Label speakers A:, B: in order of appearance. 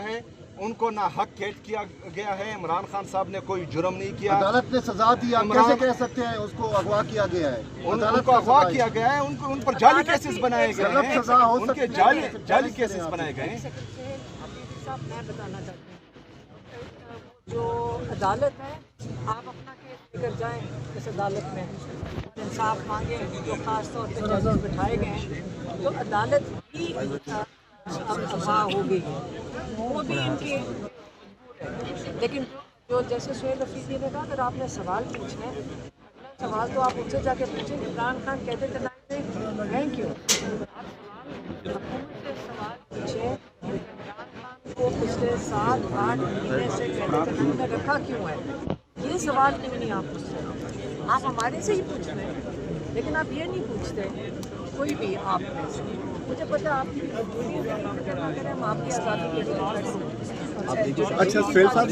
A: ہے ان کو نہ حق قید کیا گیا ہے. عمران خان صاحب نے کوئی جرم نہیں کیا.
B: عدالت نے سزا دی, آپ کیسے کہہ سکتے ہیں اس کو اغوا کیا گیا ہے؟
A: ان کو اغوا کیا گیا ہے, ان پر جعلی کیسز بنائے گئے ہیں, ان کے جعلی کیسز بنائے گئے ہیں.
C: میں بتانا چاہتی ہوں جو عدالت ہے, آپ اپنا کیس لے کر جائیں اس عدالت میں, انصاف مانگیں. جو خاص طور پہ ججز بٹھائے گئے ہیں تو عدالت بھی اغوا ہوگی, وہ بھی ان کی. لیکن جو جیسے سہیل رفیقی نے کہا, اگر آپ نے سوال پوچھنا ہے, اگلا سوال تو آپ ان سے جا کے پوچھیں. عمران خان کہتے تھے تھینک یو, حکومت سے سوال پوچھیں. عمران خان کو پچھلے 7-8 مہینے سے کہتے تھے نے رکھا کیوں ہے, یہ سوال کیوں نہیں آپ پوچھتے؟ آپ ہمارے سے ہی پوچھ رہے ہیں, لیکن آپ یہ نہیں پوچھتے کوئی بھی آپ میں سے. مجھے پتا آپ کی ہم آپ کی آزادی کے لیے.
B: اچھا سہیل صاحب